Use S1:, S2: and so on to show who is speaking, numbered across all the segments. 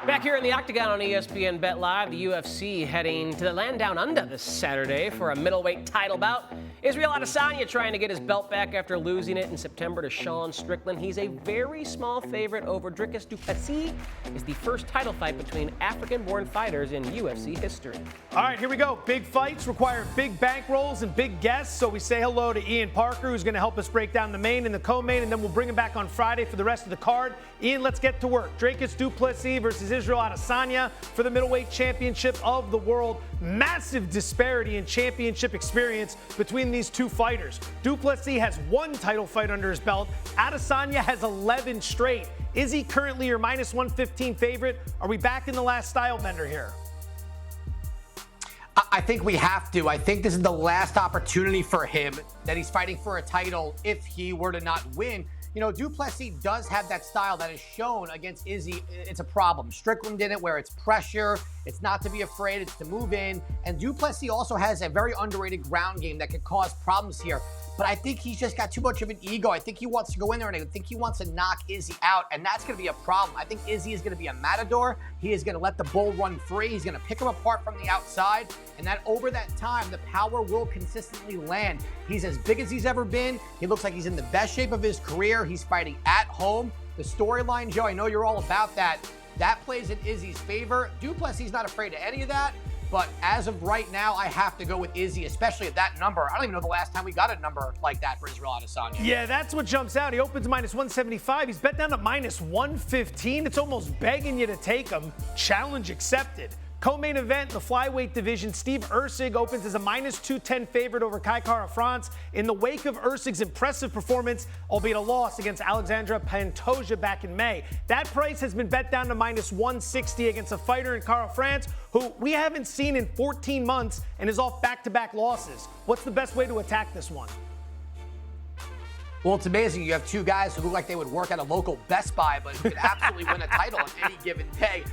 S1: Back here in the Octagon on ESPN Bet Live, the UFC heading to the land down under this Saturday for a middleweight title bout. Israel Adesanya trying to get his belt back after losing it in September to Sean Strickland. He's a very small favorite over Dricus du Plessis. It's the first title fight between African-born fighters in UFC history.
S2: All right, here we go. Big fights require big bankrolls and big guests. So we say hello to Ian Parker, who's going to help us break down the main and the co-main, and then we'll bring him back on Friday for the rest of the card. Ian, let's get to work. Dricus du Plessis versus Israel Adesanya for the middleweight championship of the world. Massive disparity in championship experience between these two fighters. Du Plessis has one title fight under his belt. Adesanya has 11 straight. Is he currently your minus 115 favorite? Are we back in the last style bender here?
S3: I think we have to. I think this is the last opportunity for him that he's fighting for a title if he were to not win. You know, du Plessis does have that style that is shown against Izzy. It's a problem. Strickland did it where it's pressure. It's not to be afraid. It's to move in. And du Plessis also has a very underrated ground game that could cause problems here. But I think he's just got too much of an ego. I think he wants to go in there and I think he wants to knock Izzy out. And that's going to be a problem. I think Izzy is going to be a matador. He is going to let the bull run free. He's going to pick him apart from the outside. And that over that time, the power will consistently land. He's as big as he's ever been. He looks like he's in the best shape of his career. He's fighting at home. The storyline, Joe, I know you're all about that. That plays in Izzy's favor. Du Plessis is not afraid of any of that. But as of right now, I have to go with Izzy, especially at that number. I don't even know the last time we got a number like that for Israel Adesanya.
S2: Yeah, that's what jumps out. He opens minus 175. He's bet down to minus 115. It's almost begging you to take him. Challenge accepted. Co-main event, the flyweight division, Steve Erceg opens as a minus 210 favorite over Kai Kara-France in the wake of Erceg's impressive performance, albeit a loss against Alexandra Pantoja back in May. That price has been bet down to minus 160 against a fighter in Kara-France who we haven't seen in 14 months and is off back-to-back losses. What's the best way to attack this one?
S3: Well, it's amazing. You have two guys who look like they would work at a local Best Buy, but who could absolutely win a title on any given day.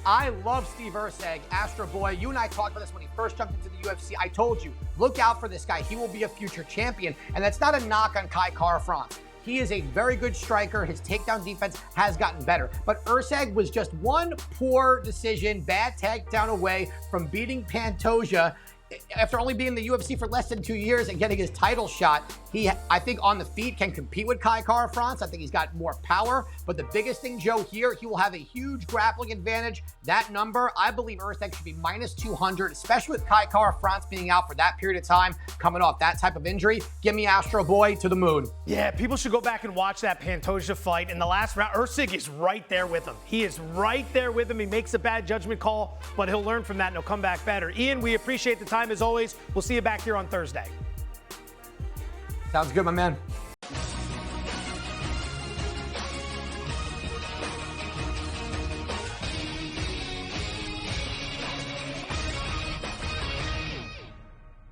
S3: I love Steve Erceg, Astro Boy. You and I talked about this when he first jumped into the UFC. I told you, look out for this guy. He will be a future champion. And that's not a knock on Kai Kara-France. He is a very good striker. His takedown defense has gotten better. But Erceg was just one poor decision, bad takedown away from beating Pantoja after only being in the UFC for less than 2 years and getting his title shot. He, I think, on the feet can compete with Kai Kara-France. I think he's got more power. But the biggest thing, Joe, here, he will have a huge grappling advantage. That number, I believe Erceg should be minus 200, especially with Kai Kara-France being out for that period of time, coming off that type of injury. Give me Astro Boy to the moon.
S2: Yeah, people should go back and watch that Pantoja fight. In the last round, Erceg is right there with him. He is right there with him. He makes a bad judgment call, but he'll learn from that and he'll come back better. Ian, we appreciate the time as always. We'll see you back here on Thursday.
S3: Sounds good, my man.